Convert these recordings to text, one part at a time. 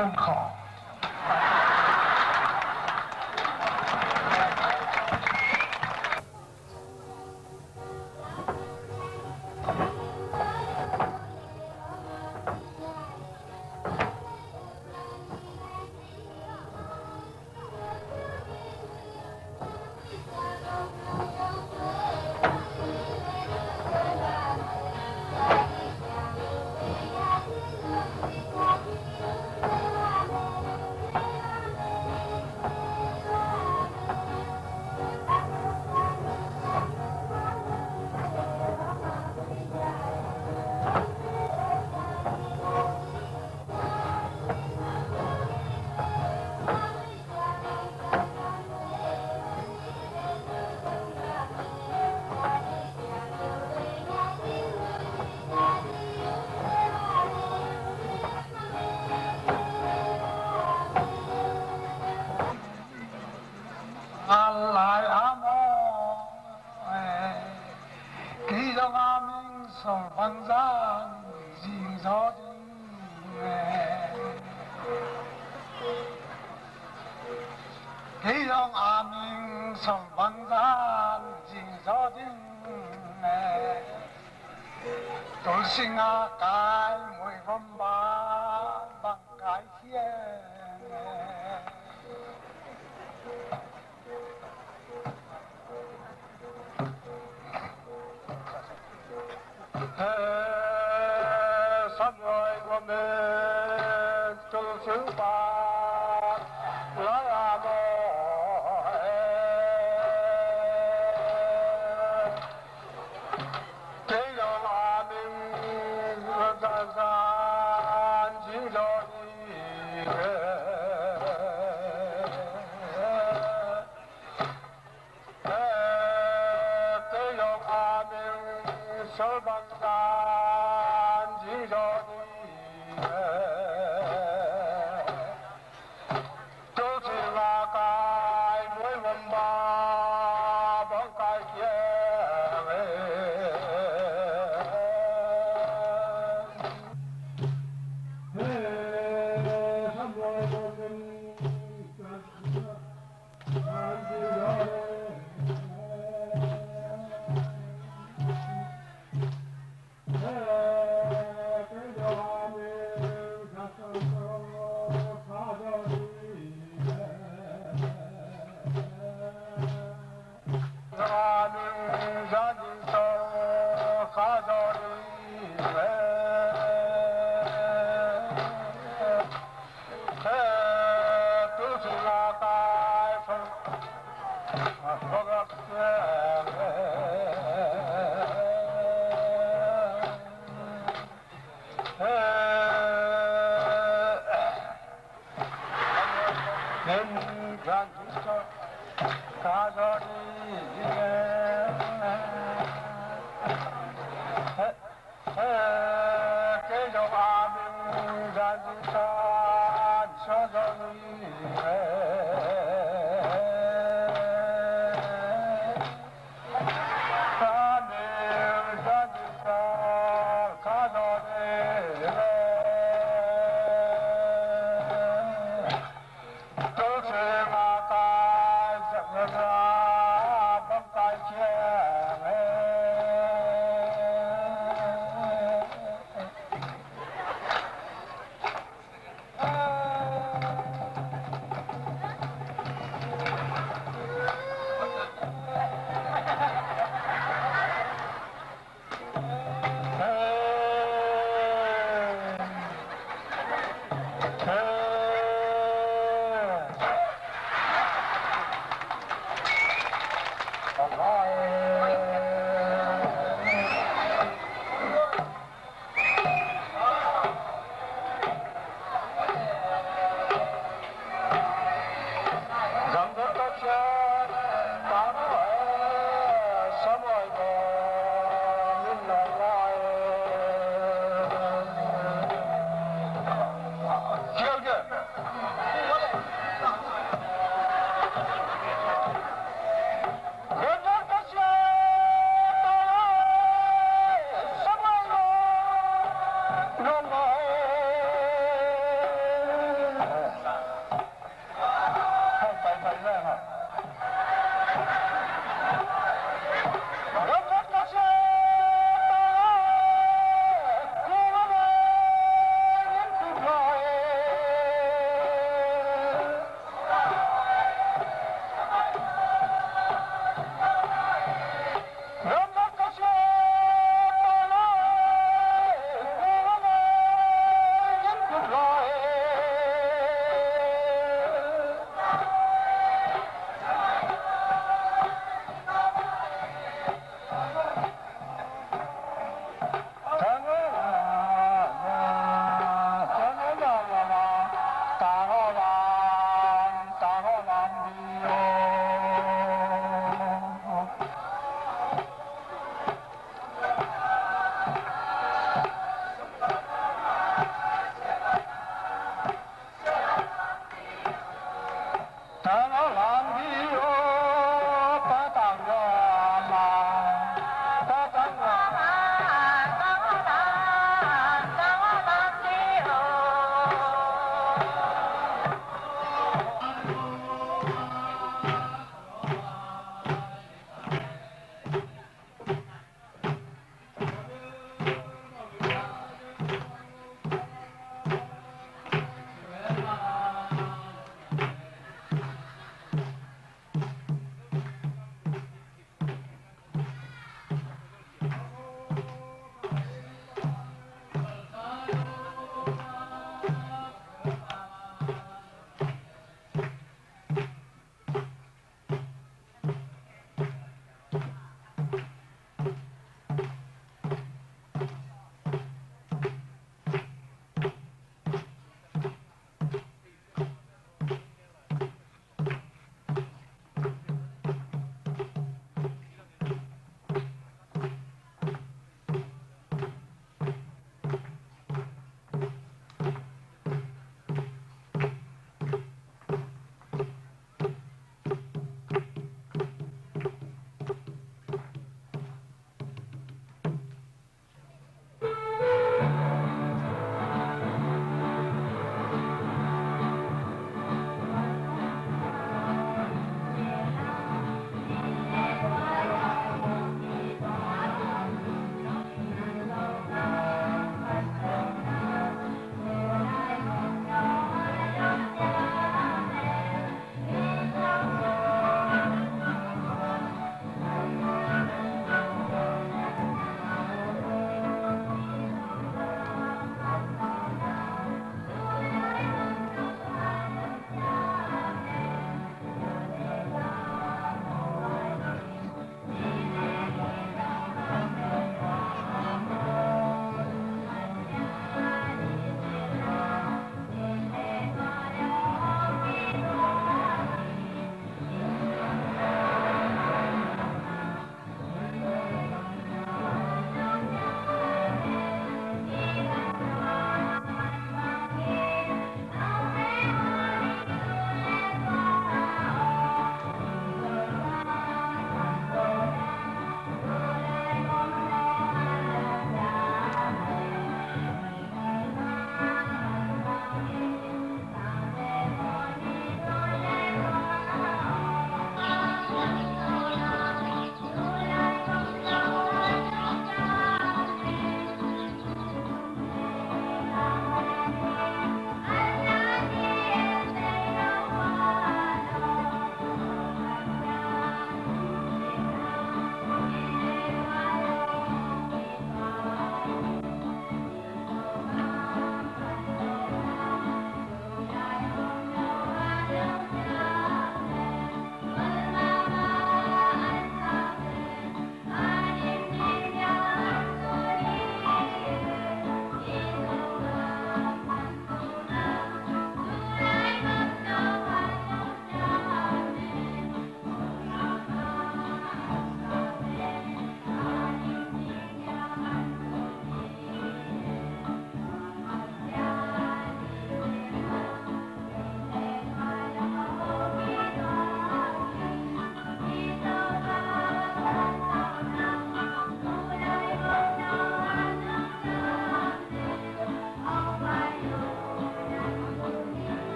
疯狂。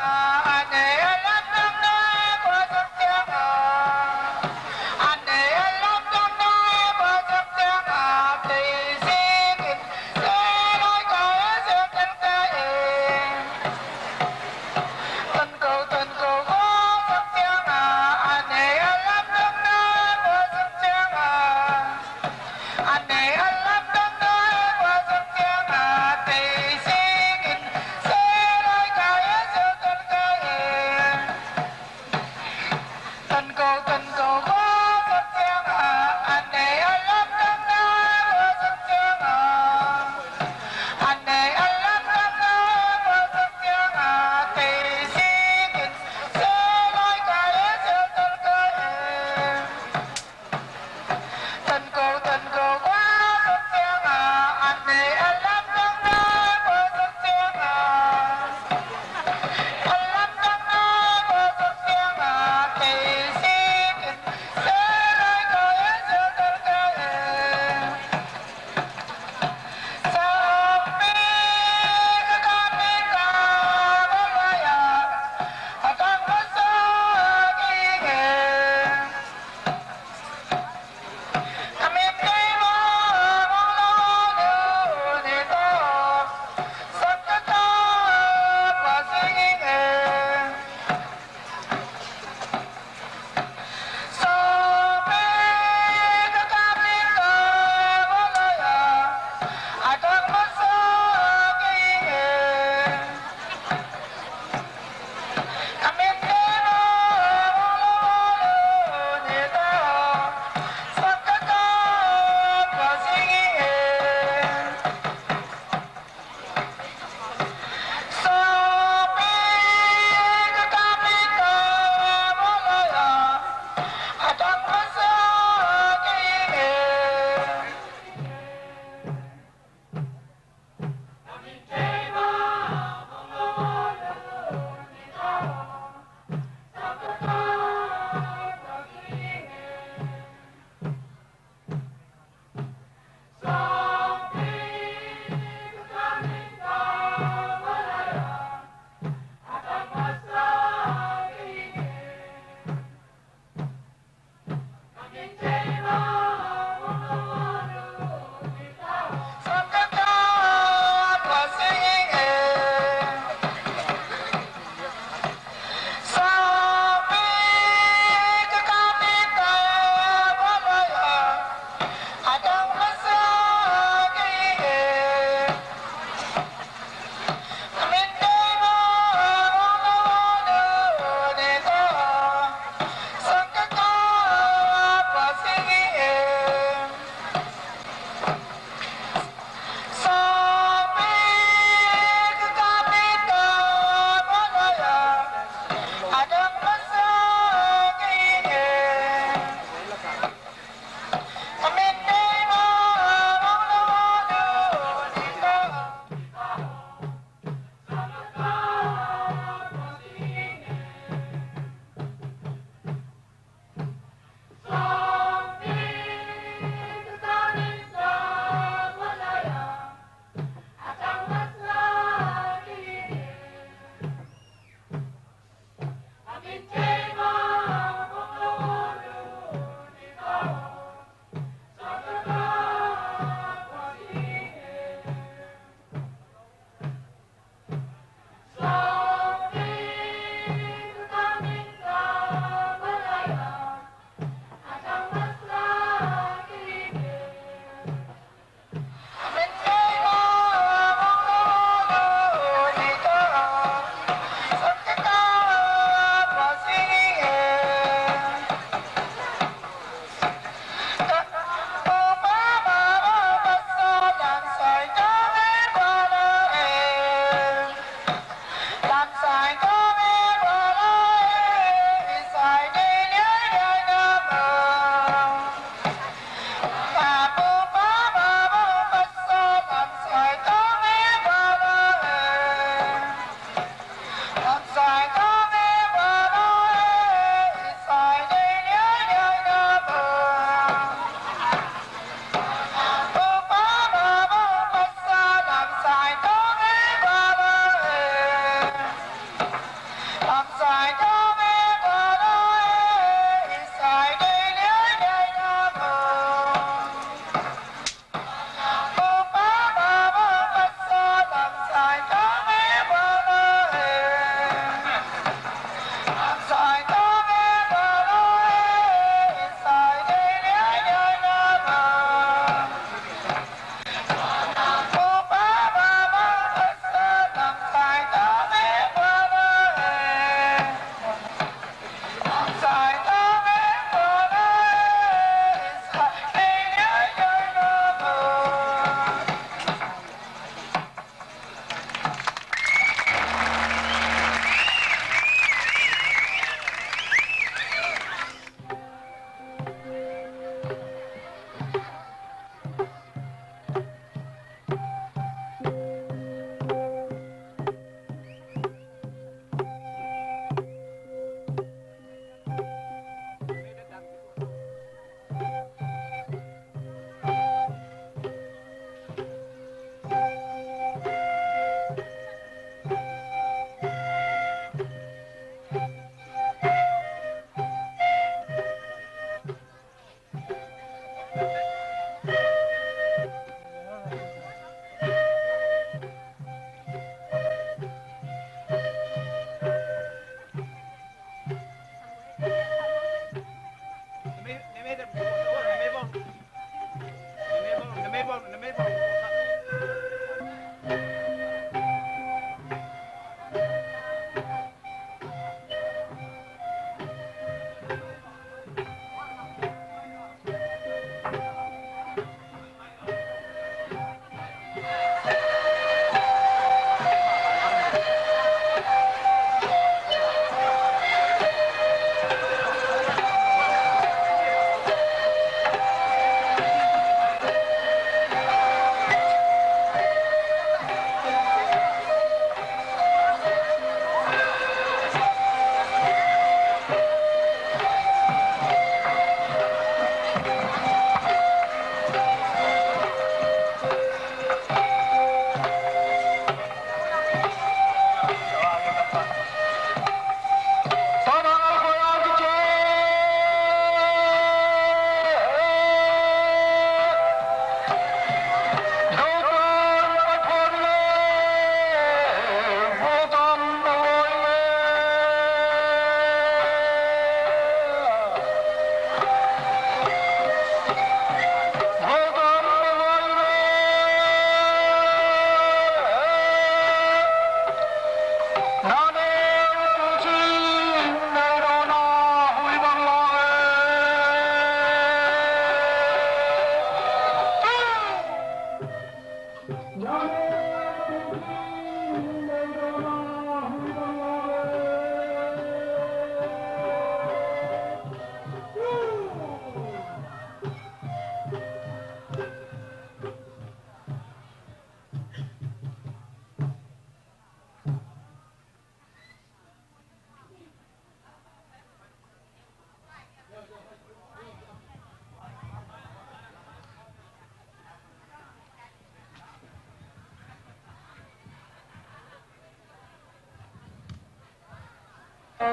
Hãy subscribe cho kênh Ghiền Mì Gõ để không bỏ lỡ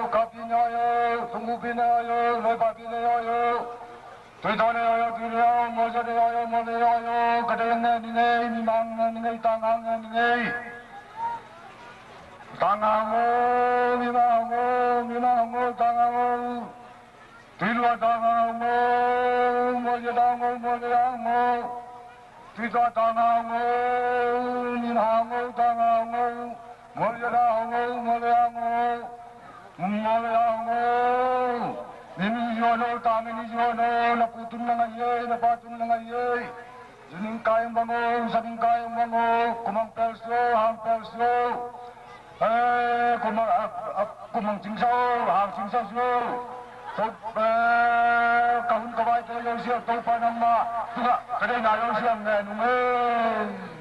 가비냐여 동구비냐여 레바비냐여 되다냐여 두려워 모자려여 모래여여 그대네 니네 미망네 니네 땅항네 니네 땅항오 미망오 땅항오 뒤로 땅항오 모자랑오 모래양오 뒤로 땅항오 미망오 땅항오 모자랑오 모래양오 Mulayango, Mimijono, Taminijono, Naputun Nangaye, Napatun Nangaye, Zininkai Mango, Saninkai Mango, Kumang Perso, Hang Perso, Kumang Chingsao, Hang Chingsao, Kahun Kawai Toyosio, Topanama, Kadena Yosiam Nume.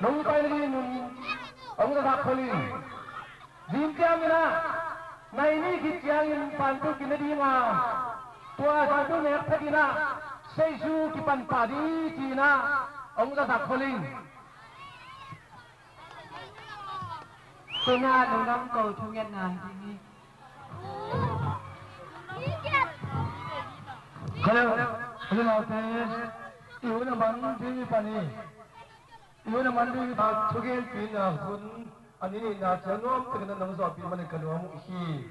nung tay lagi nung ang nakakali jimpiang na naini kitiyang pantu kinadima tua satu nek thadina seisu kipan padi tina ang nakakali tôi nga nung năm cầu thu nhận này thì Kalau nanti ibu naman di pani, ibu naman di bagel pina pun ani na janom tegana nang so pin mane kanom hi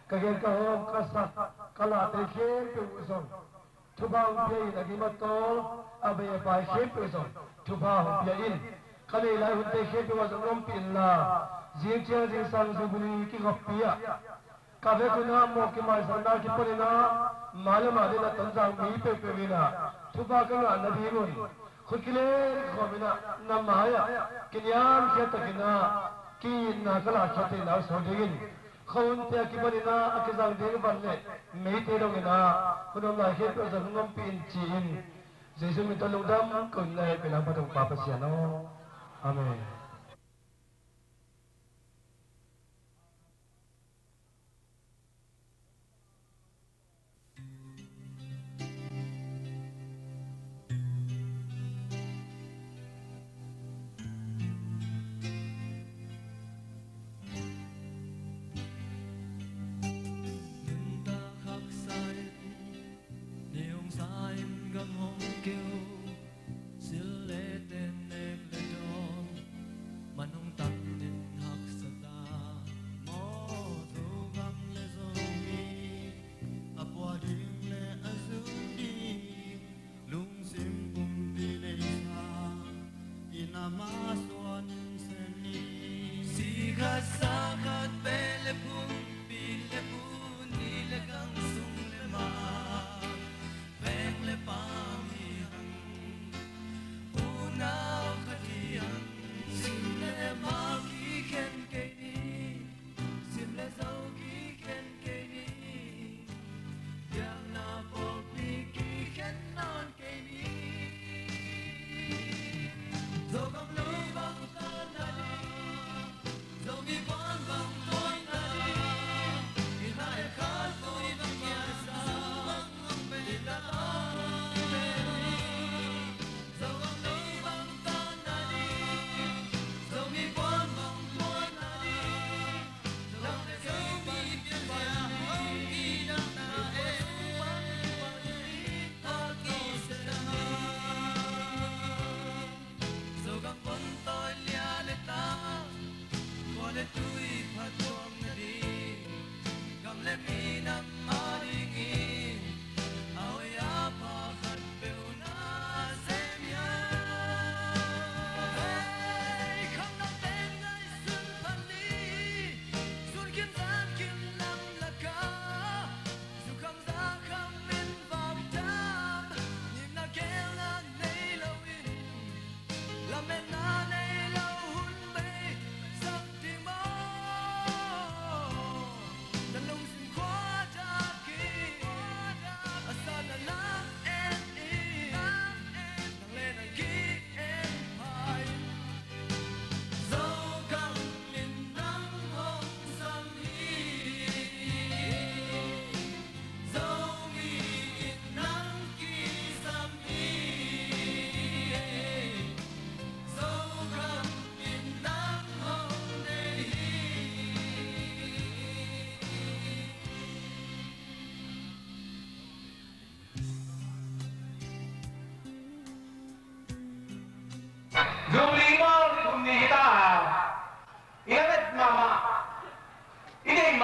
kagel kahom kasak kala te khem pe usong thubang pe na gi mato abe ba khem pe usong thubang pe in kale lai hun te khem pe wasong rom pin la jing chia jing sang so buni ki gopia kabe kuna mo ki mai sanda ki porina मालूम आदि ना तंजा मी पे बिना थुपा करना नदी रोई खुद के लिए खोबिना न माया किन्याम के तकिना कि नाकला छते ना सोडेगिन खौन ते कि बनिना अकिजांग देग बनले मी ते रोगिना खुदम ला के पे जंगम पिन चिन जैसे में तलुदम कुन्ने बिना पतंग पापसियानो आमीन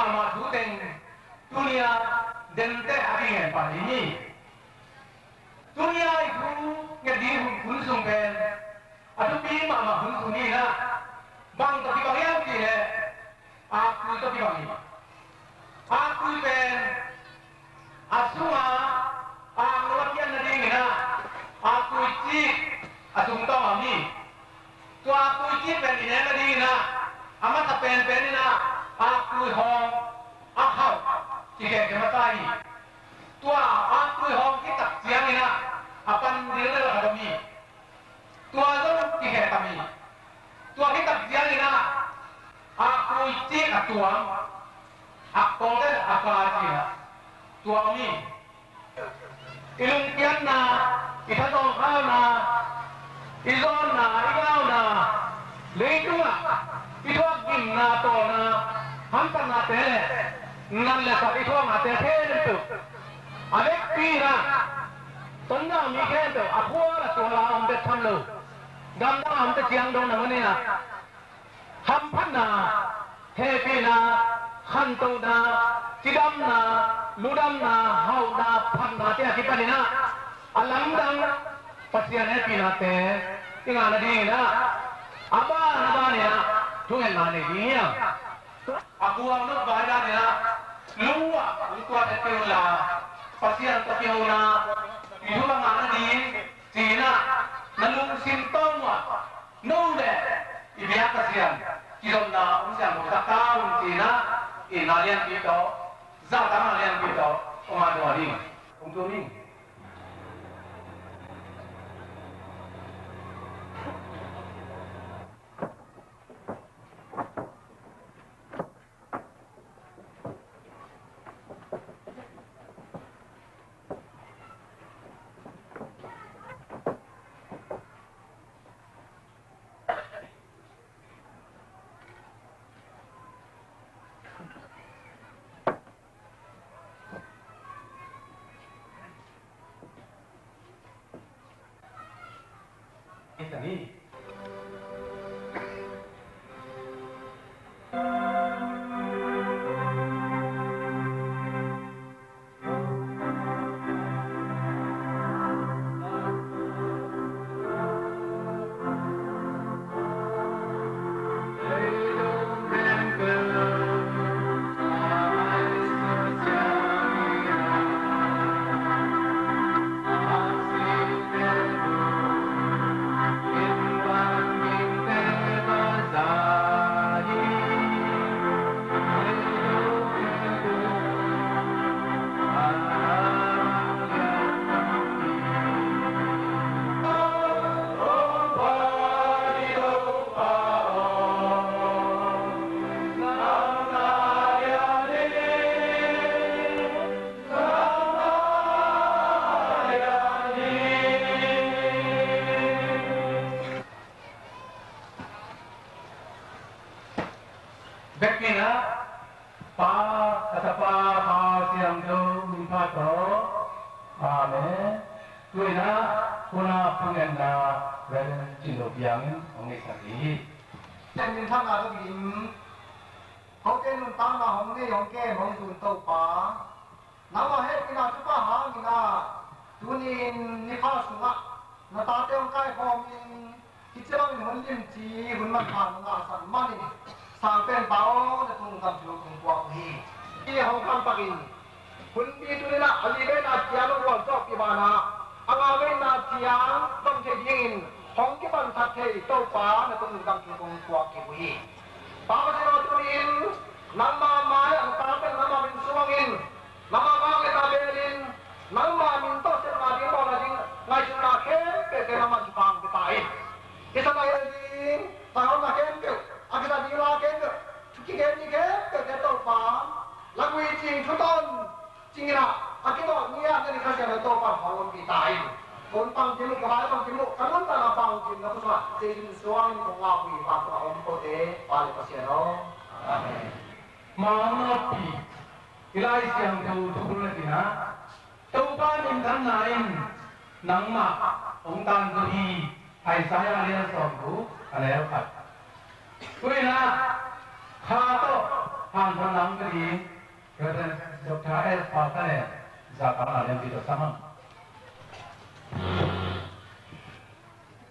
mama tu teng dunia dente hari yang paling ini dunia itu ngedi hunsung pen aduh pi mama hunsung ni na bang tapi bang yang kini aku tapi bang aku pen asuma ang lakian na ding na aku cik asung tau ami tu aku cik pen ini na ding na amat pen ni na aku hong akau jika kematai tua aku hong kita siang ini na apan dia lah kami tua tu jika kami tua kita siang ini na aku cik atuang aku kan apa aja tua kami ilung kian na kita tahu kau na izon na igau na leitung na itu agim na to na hampir na tele nan le sa itu na tele tu alek pira tanda mi ken tu aku la tu la am te tham lo gam da am te chiang dong na ni na hampan na he pi na khan tu na tidam na ludam na hau na phan na te ki pa ni na alam dang pasian he pi na te tinga na di na aba ni na tu he na ni ni ya aku ang nak bayar ni na luwa untuk ada teula pasian tapi hona itu lang ana di Cina nalung simptom wa no de ibiak pasian kilom na usian mo tahun Cina inalian kita zatang alian kita umadu ari untuk ni ini Bekina pa katapa pa siang do minta to ame tuina kuna pungenda ren jindo biang onge saki trên thăm là cái điểm hậu trên mình tăng là hồng này hồng kê hồng tụi tàu phá nắm mà hết cái nào chúng ta hả cái nào tụi nhìn đi phá xuống á nó ta theo cái formที่จะต้องมันเลี้ยงจีมันมันผ่านมันอาสันมันนี่สร้างเป็นเบาจะทุ่งทำชุดทุ่งกวางฮีที่ห้องคำปักอินคุณปีตุนี่ละอลีเวนาเจียงรวมจอบปีบานาอังอาเวนาเจียงต้องใช้ยิงห้องที่บันทัดเทโต้ฟ้าในทุ่งทำชุดทุ่งกวางฮีปาจะเราตุนินน้ำมาไม้อังตาเป็นน้ำมาเป็นสวงอินน้ำมาบ้างเป็นตาเบลินน้ำมามินโตเซมาดิ้งบอลดิ้งไงจุนาเข้มเป็นน้ำมันจุฟังเป็นตายkita lagi tahun nak kempe, kita di luar kempe, cuci kempe ni kempe kita apa? Lagu ini cuton, cingina, kita ni ada di kasih ada topan hawan kita ini. Pun pang jemuk kebaya pang jemuk, kamu tak nak pang jemuk apa semua? Jadi suang mengawui apa om kote, balik pasieno. Manapi, ilai siang tu turun lagi na, topan intan lain, nang mak, ongtan tuhi. Hai saya lihat songku, ada apa? Kuina, hato, hàng tháng năm cái gì cái này chụp trái vào cái này giá cả là đem đi được sao không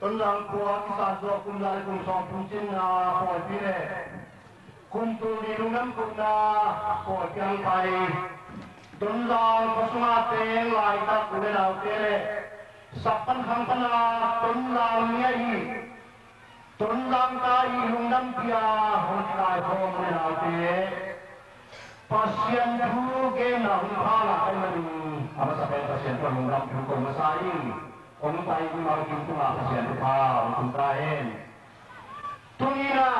ต้นรังกัวที่สาสกุมลายกุมสองกุมจินนาปล่อยพี่เล่กุมตูดีลุงน้ำกุมนาปล่อยยังไปต้นรังก็สมาเตงลายตะกุเวลาเตเล่สับปันหังปันลาต้นรังเนี่ยอีต้นรังตายลุงน้ำพิยาหัวใจพอมเวลาเตpasien juga nak pala ayam apa sampai pasien pun mengam hukum masai orang tay pun mau kita lah pasien lupa untuk kain tunina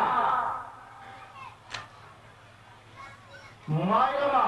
mai lama